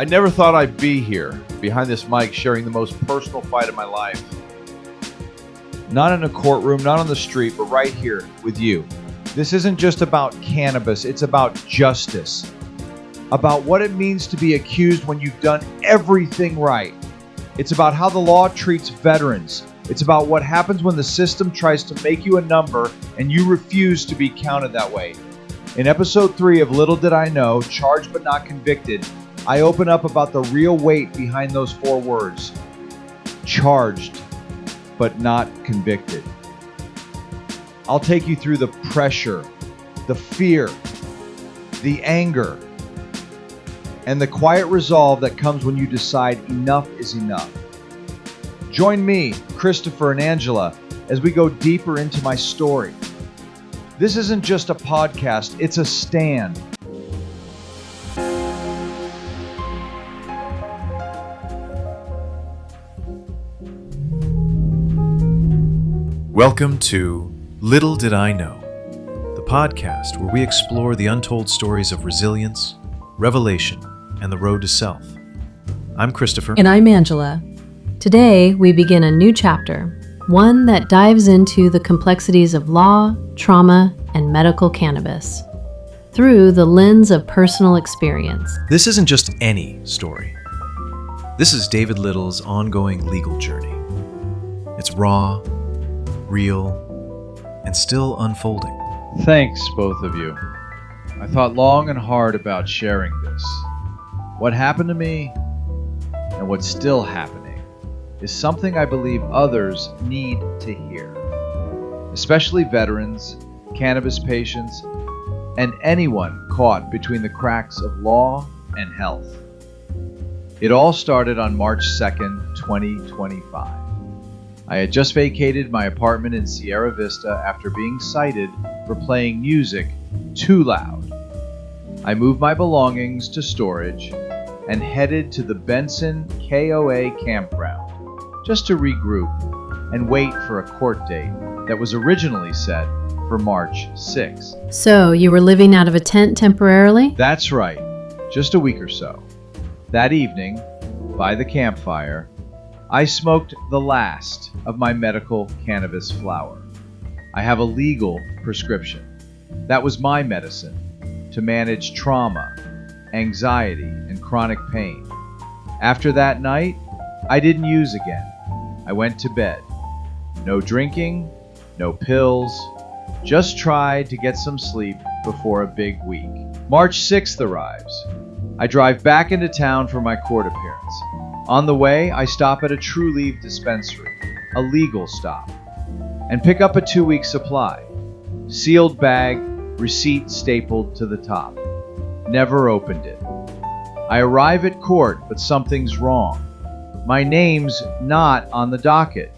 I never thought I'd be here, behind this mic, sharing the most personal fight of my life. Not in a courtroom, not on the street, but right here with you. This isn't just about cannabis, it's about justice. About what it means to be accused when you've done everything right. It's about how the law treats veterans. It's about what happens when the system tries to make you a number and you refuse to be counted that way. In episode 3 of Liddle Did I Know, Charged But Not Convicted, I open up about the real weight behind those 4 words. Charged, but not convicted. I'll take you through the pressure, the fear, the anger, and the quiet resolve that comes when you decide enough is enough. Join me, Christopher and Angela, as we go deeper into my story. This isn't just a podcast, it's a stand. Welcome to Liddle Did I Know, the podcast where we explore the untold stories of resilience, revelation, and the road to self. I'm Christopher. And I'm Angela. Today, we begin a new chapter, one that dives into the complexities of law, trauma, and medical cannabis through the lens of personal experience. This isn't just any story. This is David Liddle's ongoing legal journey. It's raw, real, and still unfolding. Thanks, both of you. I thought long and hard about sharing this. What happened to me, and what's still happening, is something I believe others need to hear. Especially veterans, cannabis patients, and anyone caught between the cracks of law and health. It all started on March 2nd, 2025. I had just vacated my apartment in Sierra Vista after being cited for playing music too loud. I moved my belongings to storage and headed to the Benson KOA campground just to regroup and wait for a court date that was originally set for March 6th. So, you were living out of a tent temporarily? That's right, just a week or so. That evening, by the campfire, I smoked the last of my medical cannabis flower. I have a legal prescription. That was my medicine to manage trauma, anxiety, and chronic pain. After that night, I didn't use again. I went to bed. No drinking, no pills, just tried to get some sleep before a big week. March 6th arrives. I drive back into town for my court appearance. On the way, I stop at a True Leave dispensary, a legal stop, and pick up a 2-week supply. Sealed bag, receipt stapled to the top. Never opened it. I arrive at court, but something's wrong. My name's not on the docket.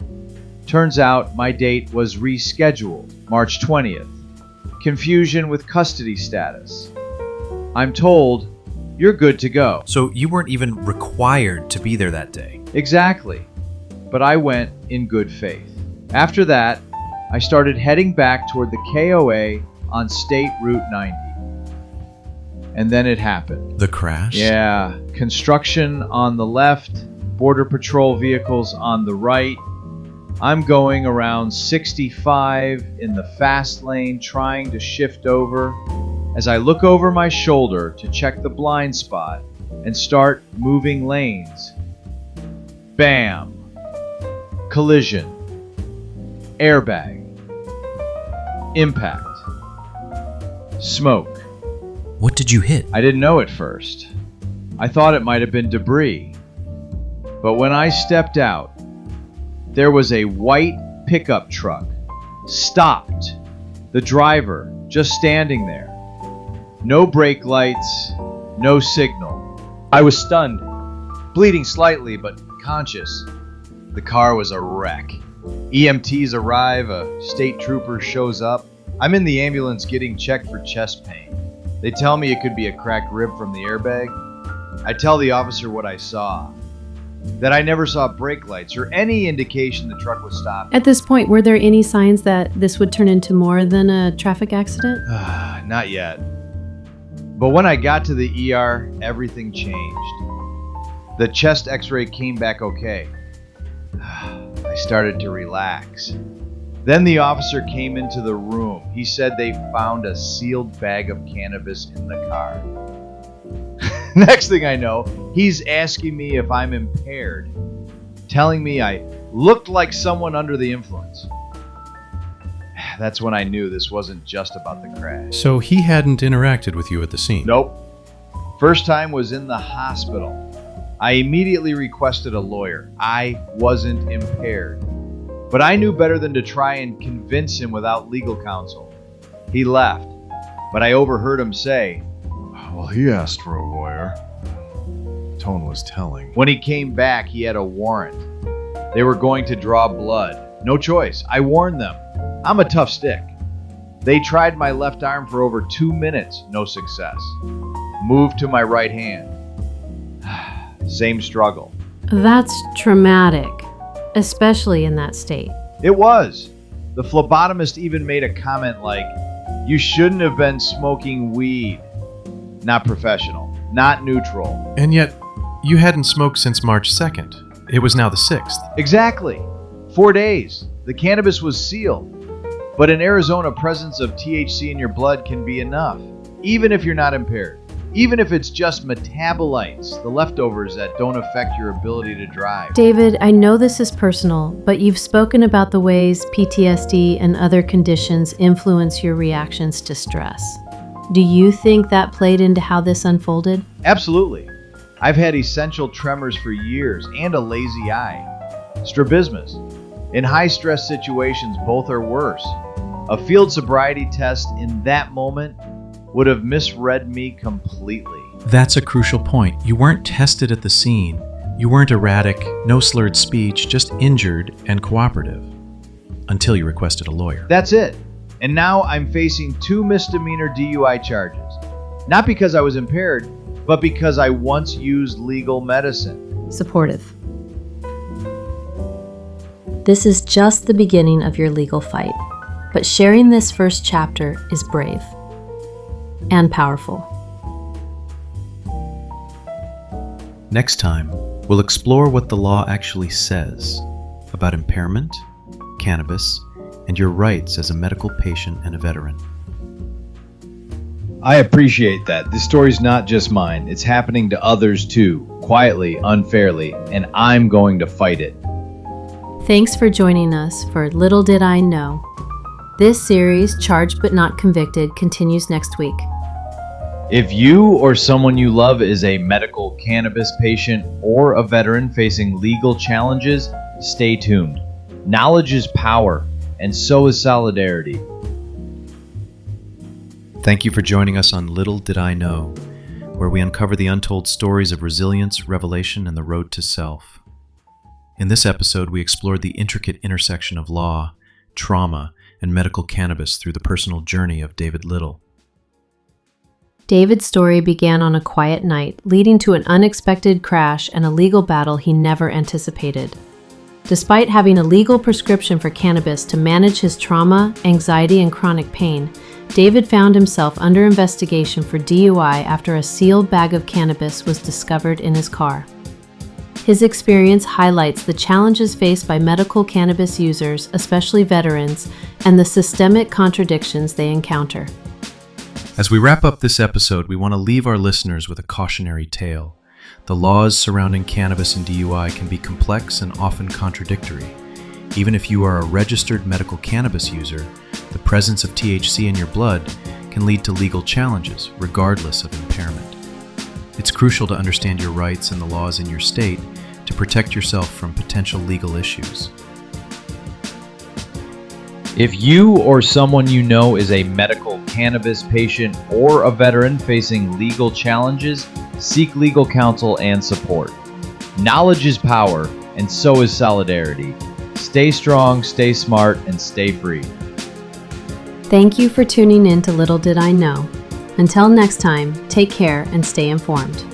Turns out my date was rescheduled, March 20th. Confusion with custody status. I'm told, you're good to go. So you weren't even required to be there that day. Exactly. But I went in good faith. After that, I started heading back toward the KOA on State Route 90. And then it happened. The crash? Yeah. Construction on the left, Border Patrol vehicles on the right. I'm going around 65 in the fast lane, trying to shift over. As I look over my shoulder to check the blind spot and start moving lanes. Bam! Collision. Airbag. Impact. Smoke. What did you hit? I didn't know at first. I thought it might have been debris. But when I stepped out, there was a white pickup truck. Stopped. The driver just standing there. No brake lights, no signal. I was stunned, bleeding slightly but conscious. The car was a wreck. EMTs arrive, a state trooper shows up. I'm in the ambulance getting checked for chest pain. They tell me it could be a cracked rib from the airbag. I tell the officer what I saw. That I never saw brake lights or any indication the truck was stopped. At this point, were there any signs that this would turn into more than a traffic accident? Not yet. But when I got to the ER, everything changed. The chest x-ray came back okay. I started to relax. Then the officer came into the room. He said they found a sealed bag of cannabis in the car. Next thing I know, he's asking me if I'm impaired, telling me I looked like someone under the influence. That's when I knew this wasn't just about the crash. So he hadn't interacted with you at the scene? Nope. First time was in the hospital. I immediately requested a lawyer. I wasn't impaired. But I knew better than to try and convince him without legal counsel. He left, but I overheard him say, "Well, he asked for a lawyer." Tone was telling. when he came back, he had a warrant. They were going to draw blood. No choice. I warned them. I'm a tough stick. They tried my left arm for over 2 minutes. No success. Moved to my right hand. Same struggle. That's traumatic, especially in that state. It was. The phlebotomist even made a comment like, "You shouldn't have been smoking weed." Not professional. Not neutral. And yet, you hadn't smoked since March 2nd. It was now the 6th. Exactly. 4 days. The cannabis was sealed. But in Arizona, presence of THC in your blood can be enough, even if you're not impaired. Even if it's just metabolites, the leftovers that don't affect your ability to drive. David, I know this is personal, but you've spoken about the ways PTSD and other conditions influence your reactions to stress. Do you think that played into how this unfolded? Absolutely. I've had essential tremors for years and a lazy eye. Strabismus. In high-stress situations, both are worse. A field sobriety test in that moment would have misread me completely. That's a crucial point. You weren't tested at the scene. You weren't erratic, no slurred speech, just injured and cooperative. Until you requested a lawyer. That's it. And now I'm facing 2 misdemeanor DUI charges. Not because I was impaired, but because I once used legal medicine. Supportive. This is just the beginning of your legal fight, but sharing this first chapter is brave and powerful. Next time, we'll explore what the law actually says about impairment, cannabis, and your rights as a medical patient and a veteran. I appreciate that. This story's not just mine. It's happening to others too, quietly, unfairly, and I'm going to fight it. Thanks for joining us for Liddle Did I Know. This series, Charged But Not Convicted, continues next week. If you or someone you love is a medical cannabis patient or a veteran facing legal challenges, stay tuned. Knowledge is power, and so is solidarity. Thank you for joining us on Liddle Did I Know, where we uncover the untold stories of resilience, revelation, and the road to self. In this episode, we explored the intricate intersection of law, trauma, and medical cannabis through the personal journey of David Liddle. David's story began on a quiet night, leading to an unexpected crash and a legal battle he never anticipated. Despite having a legal prescription for cannabis to manage his trauma, anxiety, and chronic pain, David found himself under investigation for DUI after a sealed bag of cannabis was discovered in his car. His experience highlights the challenges faced by medical cannabis users, especially veterans, and the systemic contradictions they encounter. As we wrap up this episode, we want to leave our listeners with a cautionary tale. The laws surrounding cannabis and DUI can be complex and often contradictory. Even if you are a registered medical cannabis user, the presence of THC in your blood can lead to legal challenges, regardless of impairment. It's crucial to understand your rights and the laws in your state to protect yourself from potential legal issues. If you or someone you know is a medical cannabis patient or a veteran facing legal challenges, seek legal counsel and support. Knowledge is power, and so is solidarity. Stay strong, stay smart, and stay free. Thank you for tuning in to Little Did I Know. Until next time, take care and stay informed.